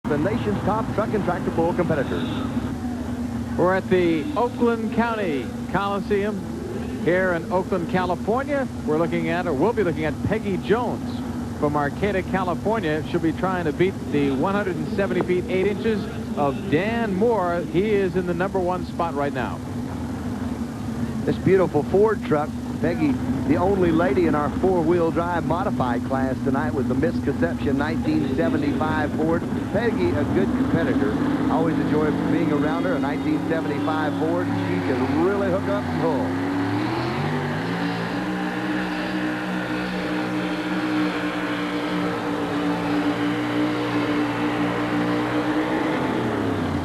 the nation's top truck and tractor pull competitors. We're at the Oakland County Coliseum here in Oakland, California. We'll be looking at Peggy Jones from ARCATA, California. She'll be trying to beat the 170 feet 8 inches of Dan Moore. He is in the #1 spot right now. This beautiful Ford truck, Peggy, the only lady in our four-wheel drive modified class tonight with the Misconception 1975 Ford. Peggy, a good competitor. I always enjoy being around her. A 1975 Ford. She can really hook up and pull.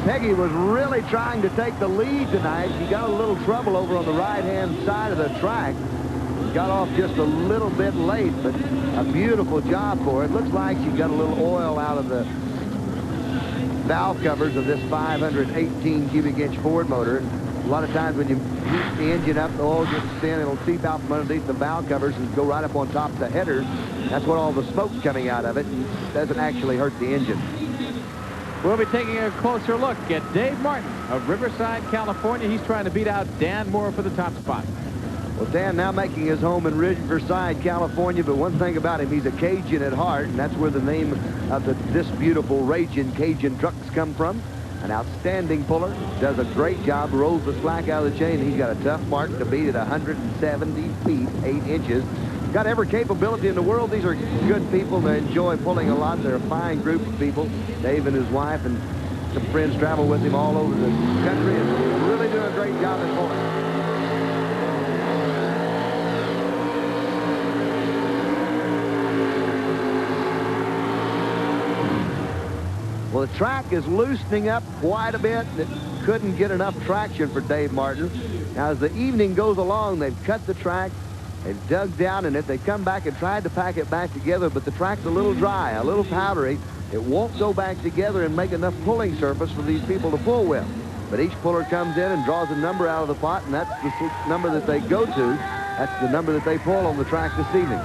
Peggy was really trying to take the lead tonight. She got a little trouble over on the right-hand side of the track. Got off just a little bit late, but a beautiful job for it. Looks like she got a little oil out of the valve covers of this 518 cubic inch Ford motor. And a lot of times when you heat the engine up, the oil gets thin. It'll seep out from underneath the valve covers and go right up on top of the headers. That's what all the smoke's coming out of it, and it doesn't actually hurt the engine. We'll be taking a closer look at Dave Martin of Riverside, California. He's trying to beat out Dan Moore for the top spot. Well, Dan now making his home in Riverside, California, but one thing about him, he's a Cajun at heart, and that's where the name of this beautiful Ragin' Cajun trucks come from. An outstanding puller, does a great job, rolls the slack out of the chain. He's got a tough mark to beat at 170 feet, 8 inches. Got every capability in the world. These are good people. They enjoy pulling a lot. They're a fine group of people. Dave and his wife and some friends travel with him all over the country and really do a great job at pulling. Well, the track is loosening up quite a bit. It couldn't get enough traction for Dave Martin. Now, as the evening goes along, they've cut the track. They've dug down in it. They come back and tried to pack it back together, but the track's a little dry, a little powdery. It won't go back together and make enough pulling surface for these people to pull with. But each puller comes in and draws a number out of the pot, and that's the number that they go to. That's the number that they pull on the track this evening.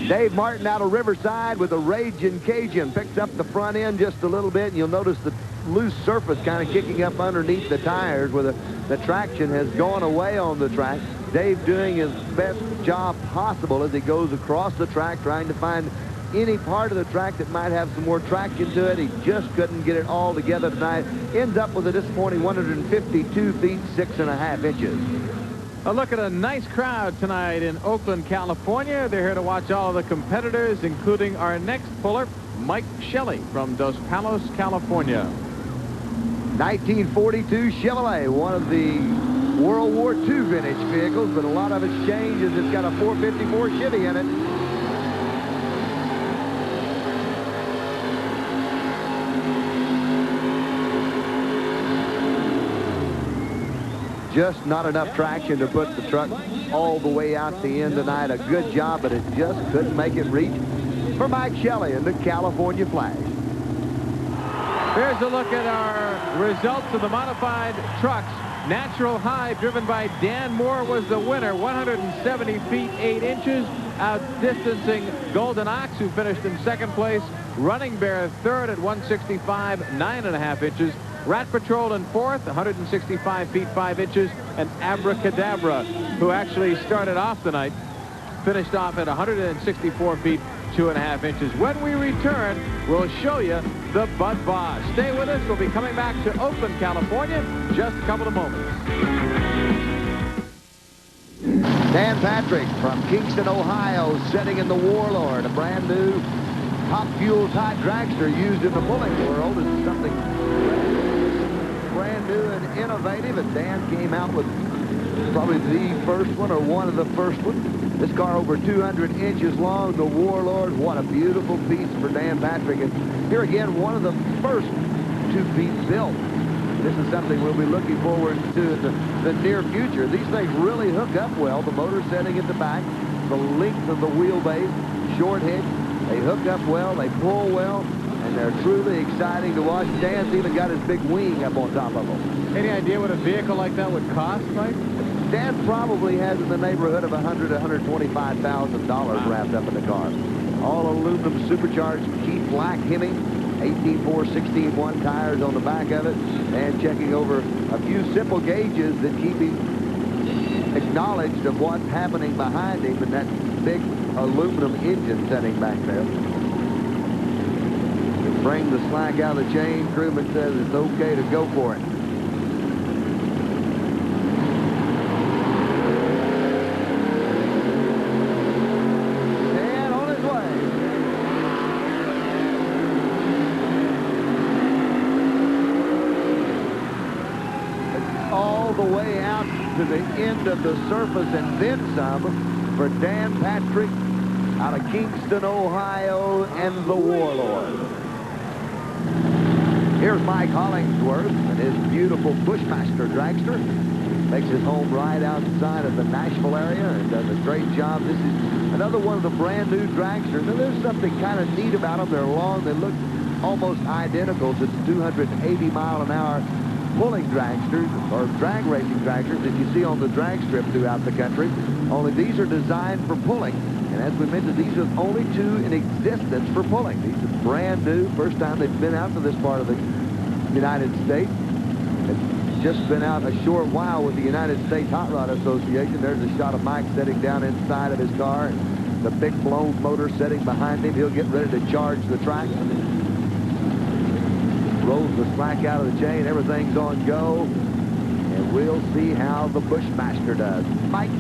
Dave Martin out of Riverside with a Ragin' Cajun. Picks up the front end just a little bit, and you'll notice the loose surface kind of kicking up underneath the tires where the traction has gone away on the track. Dave doing his best job possible as he goes across the track, trying to find any part of the track that might have some more traction to it. He just couldn't get it all together tonight. Ends up with a disappointing 152 feet, 6.5 inches. A look at a nice crowd tonight in Oakland, California. They're here to watch all of the competitors, including our next puller, Mike Shelley from Dos Palos, California. 1942 Chevrolet, one of the World War II vintage vehicles, but a lot of its changed as it's got a 454 Chevy in it. Just not enough traction to put the truck all the way out the end tonight. A good job, but it just couldn't make it reach for Mike Shelley in the California flag. Here's a look at our results of the modified trucks. Natural High, driven by Dan Moore, was the winner. 170 feet, 8 inches, outdistancing Golden Ox, who finished in second place. Running Bear, third at 165, 9.5 inches. Rat Patrol in fourth, 165 feet, 5 inches. And ABRAKADABRA, who actually started off the night, finished off at 164 feet, 2.5 inches. When we return, we'll show you the Bud Boss. Stay with us. We'll be coming back to Oakland, California in just a couple of moments. Dan Patrick from Kingston, Ohio, sitting in the Warlord, a brand new top fuel type dragster used in the pulling world. Is something brand new and innovative, and Dan came out with probably the first one or one of the first ones. This car over 200 inches long, the Warlord. What a beautiful piece for Dan Patrick. And here again, one of the first two-piece built. This is something we'll be looking forward to in the near future. These things really hook up well. The motor setting at the back, the length of the wheelbase, short head. They hook up well, they pull well, and they're truly exciting to watch. Dan's even got his big wing up on top of them. Any idea what a vehicle like that would cost, Mike? Dan probably has in the neighborhood of $100,000 to $125,000 wrapped up in the car. All aluminum supercharged Keith Black Hemi, 18.4, 16.1 tires on the back of it, and checking over a few simple gauges that keep him acknowledged of what's happening behind him in that big aluminum engine setting back there. To bring the slack out of the chain, crewman says it's okay to go for it. And on his way. All the way out to the end of the surface and then some for Dan Patrick out of Kingston, Ohio, and the Warlord. Here's Mike Hollingsworth and his beautiful Bushmaster dragster. Makes his home right outside of the Nashville area and does a great job. This is another one of the brand new dragsters. And there's something kind of neat about them. They're long. They look almost identical to the 280-mile-an-hour pulling dragsters or drag racing dragsters that you see on the drag strip throughout the country. Only these are designed for pulling. And as we mentioned, these are only two in existence for pulling. These are brand new. First time they've been out to this part of the United States. It's just been out a short while with the United States Hot Rod Association. There's a shot of Mike sitting down inside of his car. The big blown motor sitting behind him. He'll get ready to charge the track. Rolls the slack out of the chain. Everything's on go. And we'll see how the Bushmaster does. Mike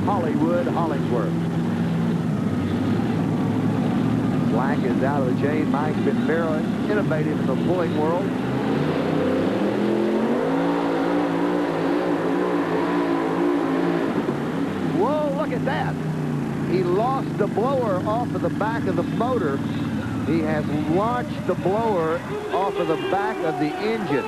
Hollywood Hollingsworth. Slack is out of the chain. Mike's been very innovative in the pulling world. Whoa, look at that. He lost the blower off of the back of the motor. He has launched the blower off of the back of the engine.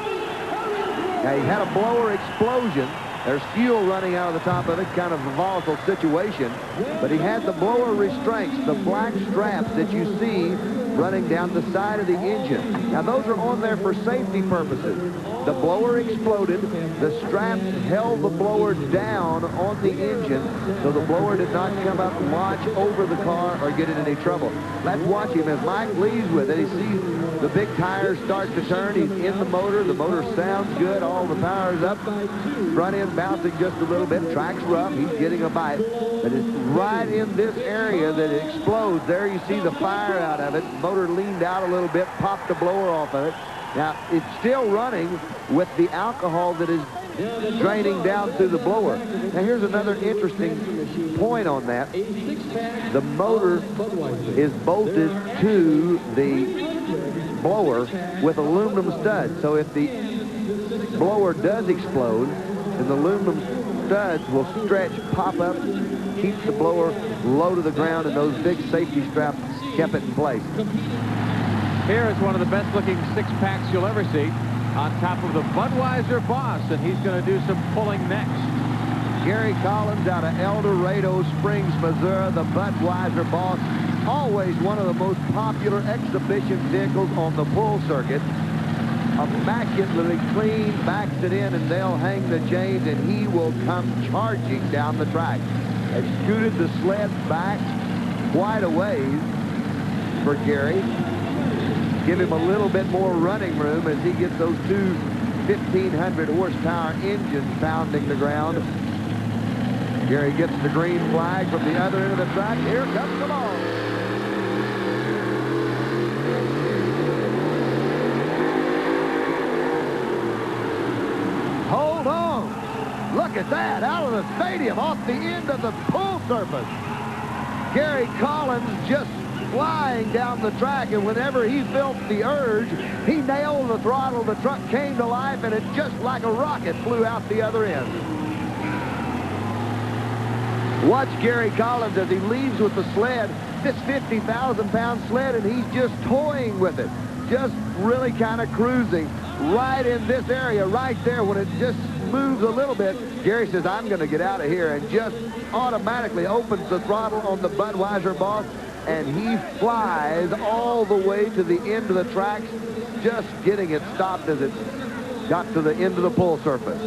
Now, he had a blower explosion. There's fuel running out of the top of it, kind of a volatile situation. But he had the blower restraints, the black straps that you see running down the side of the engine. Now, those are on there for safety purposes. The blower exploded. The straps held the blower down on the engine so the blower did not come up and launch over the car or get in any trouble. Let's watch him as Mike leaves with it. He sees the big tires start to turn. He's in the motor. The motor sounds good. All the power's up. Front end bouncing just a little bit. Track's rough. He's getting a bite. But it's right in this area that it explodes. There you see the fire out of it. Motor leaned out a little bit, popped the blower off of it. Now, it's still running with the alcohol that is draining down through the blower. Now, here's another interesting point on that. The motor is bolted to the blower with aluminum studs. So if the blower does explode, then the aluminum studs will stretch, pop up, keep the blower low to the ground, and those big safety straps kept it in place. Here is one of the best-looking six-packs you'll ever see on top of the Budweiser BOSS, and he's going to do some pulling next. Gary Collins out of El Dorado Springs, Missouri, the Budweiser BOSS, always one of the most popular exhibition vehicles on the pull circuit. Immaculately clean, backs it in, and they'll hang the chains, and he will come charging down the track. Has scooted the sled back quite a ways for Gary. Give him a little bit more running room as he gets those two 1,500 horsepower engines pounding the ground. Gary gets the green flag from the other end of the track. Here comes the ball. Hold on. Look at that. Out of the stadium, off the end of the pull surface. Gary Collins just flying down the track, and whenever he felt the urge, he nailed the throttle. The truck came to life, and it just like a rocket flew out the other end. Watch Gary Collins as he leaves with the sled, this 50,000-pound sled, and he's just toying with it, just really kind of cruising right in this area right there. When it just moves a little bit, Gary says, I'm going to get out of here, and just automatically opens the throttle on the Budweiser BOSS, and he flies all the way to the end of the tracks, just getting it stopped as it got to the end of the pull surface.